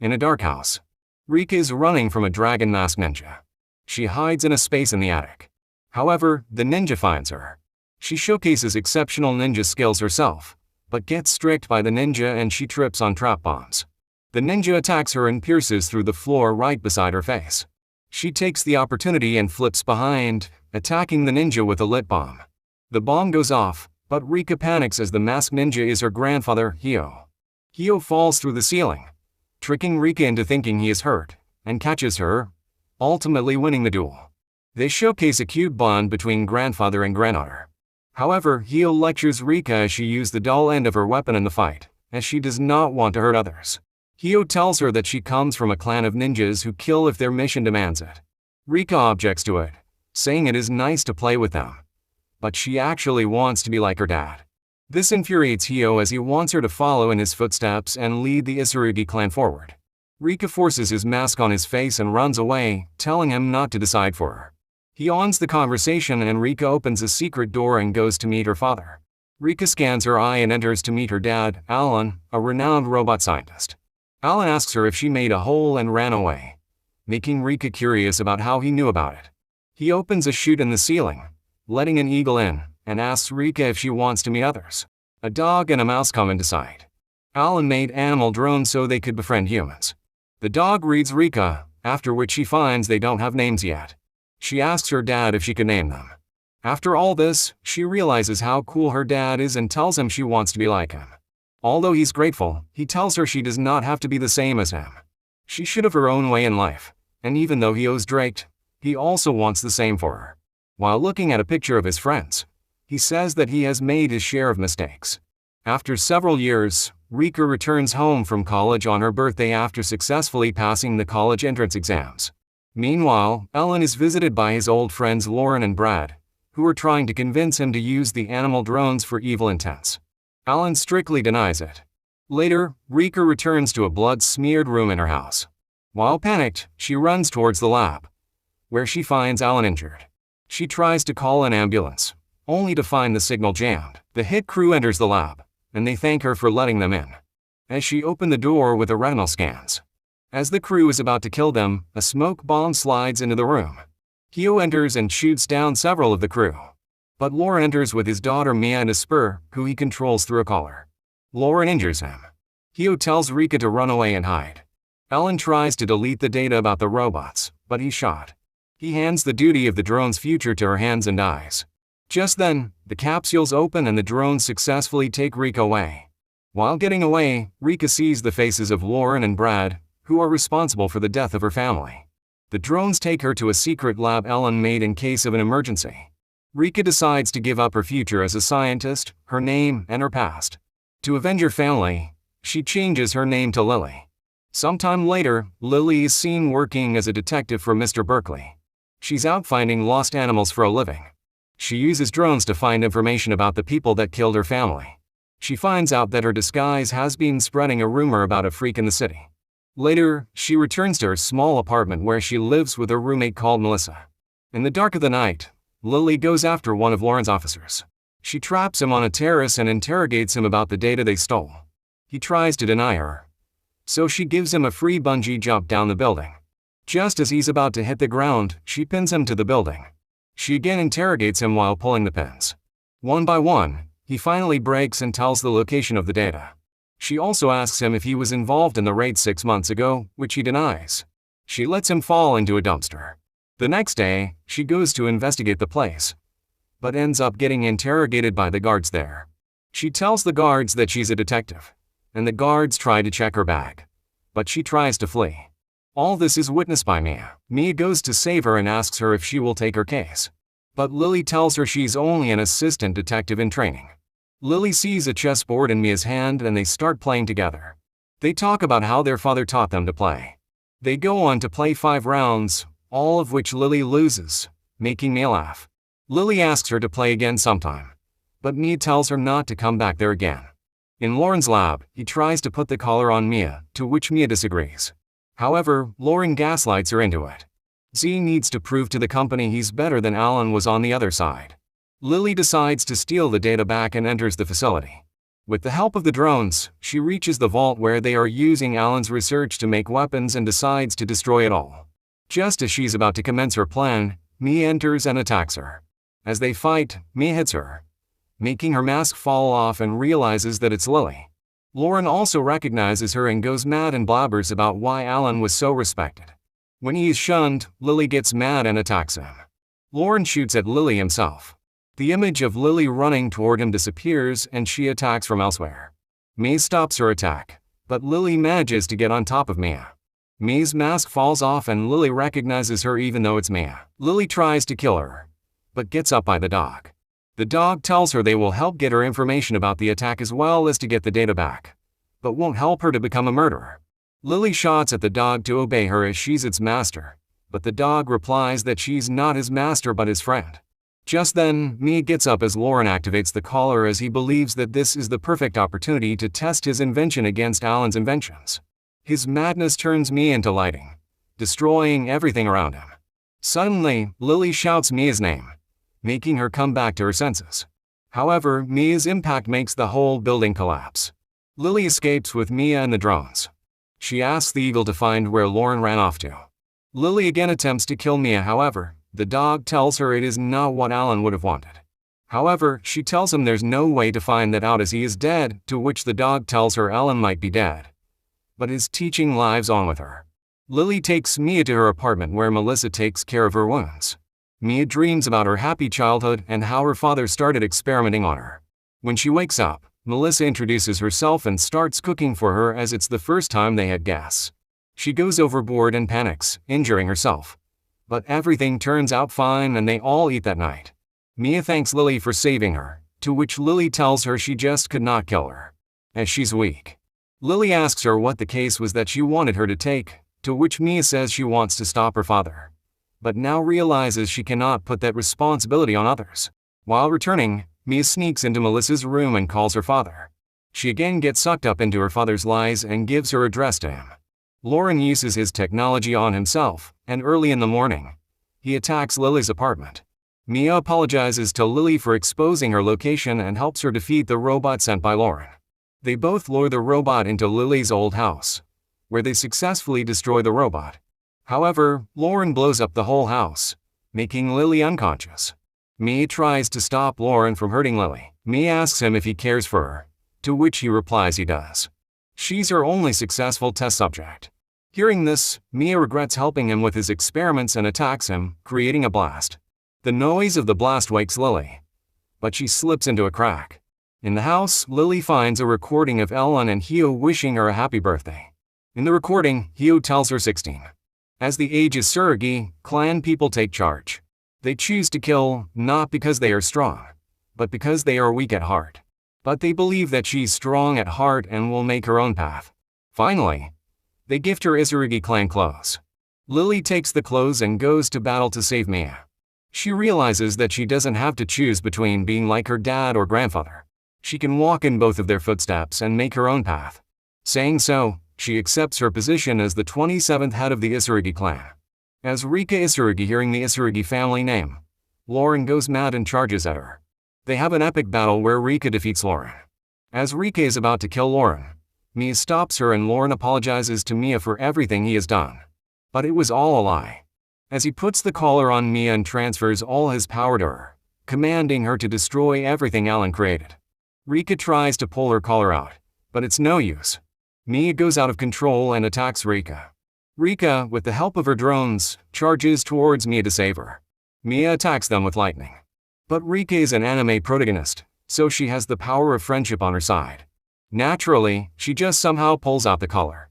In a dark house, Rikka is running from a dragon masked ninja. She hides in a space in the attic. However, the ninja finds her. She showcases exceptional ninja skills herself, but gets tricked by the ninja and she trips on trap bombs. The ninja attacks her and pierces through the floor right beside her face. She takes the opportunity and flips behind, attacking the ninja with a lit bomb. The bomb goes off, but Rikka panics as the masked ninja is her grandfather, Hyo. Hyo falls through the ceiling, tricking Rikka into thinking he is hurt, and catches her, ultimately winning the duel. They showcase a cute bond between grandfather and granddaughter. However, Hyo lectures Rikka as she used the dull end of her weapon in the fight, as she does not want to hurt others. Hyo tells her that she comes from a clan of ninjas who kill if their mission demands it. Rikka objects to it, saying it is nice to play with them, but she actually wants to be like her dad. This infuriates Hyo as he wants her to follow in his footsteps and lead the Isurugi clan forward. Rikka forces his mask on his face and runs away, telling him not to decide for her. He ends the conversation and Rikka opens a secret door and goes to meet her father. Rikka scans her eye and enters to meet her dad, Alan, a renowned robot scientist. Alan asks her if she made a hole and ran away, making Rikka curious about how he knew about it. He opens a chute in the ceiling, letting an eagle in, and asks Rikka if she wants to meet others. A dog and a mouse come into sight. Alan made animal drones so they could befriend humans. The dog reads Rikka, after which she finds they don't have names yet. She asks her dad if she could name them. After all this, she realizes how cool her dad is and tells him she wants to be like him. Although he's grateful, he tells her she does not have to be the same as him. She should have her own way in life, and even though he owes Drake, he also wants the same for her. While looking at a picture of his friends, he says that he has made his share of mistakes. After several years, Rikka returns home from college on her birthday after successfully passing the college entrance exams. Meanwhile, Ellen is visited by his old friends Lauren and Brad, who are trying to convince him to use the animal drones for evil intents. Alan strictly denies it. Later, Rikka returns to a blood-smeared room in her house. While panicked, she runs towards the lab, where she finds Alan injured. She tries to call an ambulance, only to find the signal jammed. The hit crew enters the lab, and they thank her for letting them in, as she opened the door with the retinal scans. As the crew is about to kill them, a smoke bomb slides into the room. Hyo enters and shoots down several of the crew. But Lauren enters with his daughter Mia and a spur, who he controls through a collar. Lauren injures him. Hyo tells Rikka to run away and hide. Ellen tries to delete the data about the robots, but he's shot. He hands the duty of the drone's future to her hands and eyes. Just then, the capsules open and the drones successfully take Rikka away. While getting away, Rikka sees the faces of Lauren and Brad, who are responsible for the death of her family. The drones take her to a secret lab Ellen made in case of an emergency. Rikka decides to give up her future as a scientist, her name, and her past. To avenge her family, she changes her name to Lily. Sometime later, Lily is seen working as a detective for Mr. Berkeley. She's out finding lost animals for a living. She uses drones to find information about the people that killed her family. She finds out that her disguise has been spreading a rumor about a freak in the city. Later, she returns to her small apartment where she lives with her roommate called Melissa. In the dark of the night, Lily goes after one of Lauren's officers. She traps him on a terrace and interrogates him about the data they stole. He tries to deny her, so she gives him a free bungee jump down the building. Just as he's about to hit the ground, she pins him to the building. She again interrogates him while pulling the pins. One by one, he finally breaks and tells the location of the data. She also asks him if he was involved in the raid 6 months ago, which he denies. She lets him fall into a dumpster. The next day, she goes to investigate the place, but ends up getting interrogated by the guards there. She tells the guards that she's a detective, and the guards try to check her bag, but she tries to flee. All this is witnessed by Mia. Mia goes to save her and asks her if she will take her case, but Lily tells her she's only an assistant detective in training. Lily sees a chessboard in Mia's hand and they start playing together. They talk about how their father taught them to play. They go on to play 5 rounds, all of which Lily loses, making Mia laugh. Lily asks her to play again sometime, but Mia tells her not to come back there again. In Lauren's lab, he tries to put the collar on Mia, to which Mia disagrees. However, Lauren gaslights her into it. Z needs to prove to the company he's better than Alan was on the other side. Lily decides to steal the data back and enters the facility. With the help of the drones, she reaches the vault where they are using Alan's research to make weapons and decides to destroy it all. Just as she's about to commence her plan, Mia enters and attacks her. As they fight, Mia hits her, making her mask fall off, and realizes that it's Lily. Lauren also recognizes her and goes mad and blabbers about why Alan was so respected. When he is shunned, Lily gets mad and attacks him. Lauren shoots at Lily himself. The image of Lily running toward him disappears and she attacks from elsewhere. Mia stops her attack, but Lily manages to get on top of Mia. Mia's mask falls off and Lily recognizes her even though it's Mia. Lily tries to kill her, but gets up by the dog. The dog tells her they will help get her information about the attack as well as to get the data back, but won't help her to become a murderer. Lily shouts at the dog to obey her as she's its master, but the dog replies that she's not his master but his friend. Just then, Mia gets up as Lauren activates the collar as he believes that this is the perfect opportunity to test his invention against Alan's inventions. His madness turns Mia into lightning, destroying everything around him. Suddenly, Lily shouts Mia's name, making her come back to her senses. However, Mia's impact makes the whole building collapse. Lily escapes with Mia and the drones. She asks the eagle to find where Lauren ran off to. Lily again attempts to kill Mia, however, the dog tells her it is not what Alan would have wanted. However, she tells him there's no way to find that out as he is dead, to which the dog tells her Alan might be dead, but his teaching lives on with her. Lily takes Mia to her apartment where Melissa takes care of her wounds. Mia dreams about her happy childhood and how her father started experimenting on her. When she wakes up, Melissa introduces herself and starts cooking for her as it's the first time they had gas. She goes overboard and panics, injuring herself. But everything turns out fine and they all eat that night. Mia thanks Lily for saving her, to which Lily tells her she just could not kill her, as she's weak. Lily asks her what the case was that she wanted her to take, to which Mia says she wants to stop her father, but now realizes she cannot put that responsibility on others. While returning, Mia sneaks into Melissa's room and calls her father. She again gets sucked up into her father's lies and gives her address to him. Lauren uses his technology on himself, and early in the morning, he attacks Lily's apartment. Mia apologizes to Lily for exposing her location and helps her defeat the robot sent by Lauren. They both lure the robot into Lily's old house, where they successfully destroy the robot. However, Lauren blows up the whole house, making Lily unconscious. Mia tries to stop Lauren from hurting Lily. Mia asks him if he cares for her, to which he replies he does. She's her only successful test subject. Hearing this, Mia regrets helping him with his experiments and attacks him, creating a blast. The noise of the blast wakes Lily, but she slips into a crack. In the house, Lily finds a recording of Ellen and Hio wishing her a happy birthday. In the recording, Hio tells her 16. As the age is surrogate, clan people take charge. They choose to kill, not because they are strong, but because they are weak at heart. But they believe that she's strong at heart and will make her own path. Finally, they gift her Isurigi clan clothes. Lily takes the clothes and goes to battle to save Mia. She realizes that she doesn't have to choose between being like her dad or grandfather. She can walk in both of their footsteps and make her own path. Saying so, she accepts her position as the 27th head of the Isurigi clan. As Rikka Isurigi hearing the Isurigi family name, Lauren goes mad and charges at her. They have an epic battle where Rikka defeats Lauren. As Rikka is about to kill Lauren, Mia stops her and Lauren apologizes to Mia for everything he has done. But it was all a lie. As he puts the collar on Mia and transfers all his power to her, commanding her to destroy everything Alan created. Rikka tries to pull her collar out, but it's no use. Mia goes out of control and attacks Rikka. Rikka, with the help of her drones, charges towards Mia to save her. Mia attacks them with lightning. But Rikka is an anime protagonist, so she has the power of friendship on her side. Naturally, she just somehow pulls out the collar,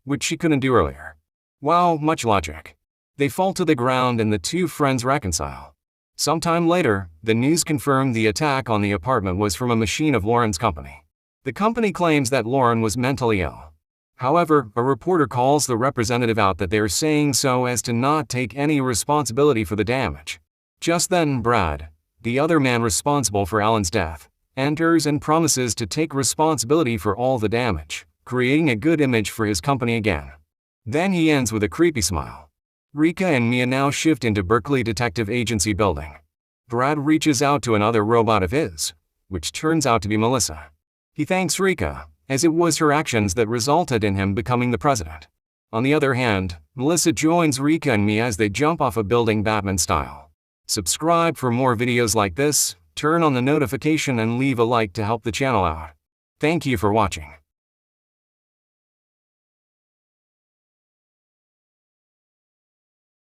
which she couldn't do earlier. Wow, much logic. They fall to the ground and the two friends reconcile. Sometime later, the news confirmed the attack on the apartment was from a machine of Lauren's company. The company claims that Lauren was mentally ill. However, a reporter calls the representative out that they are saying so as to not take any responsibility for the damage. Just then, Brad, the other man responsible for Alan's death, enters and promises to take responsibility for all the damage, creating a good image for his company again. Then he ends with a creepy smile. Rikka and Mia now shift into Berkeley Detective Agency building. Brad reaches out to another robot of his, which turns out to be Melissa. He thanks Rikka, as it was her actions that resulted in him becoming the president. On the other hand, Melissa joins Rikka and me as they jump off a building Batman style. Subscribe for more videos like this, turn on the notification and leave a like to help the channel out. Thank you for watching.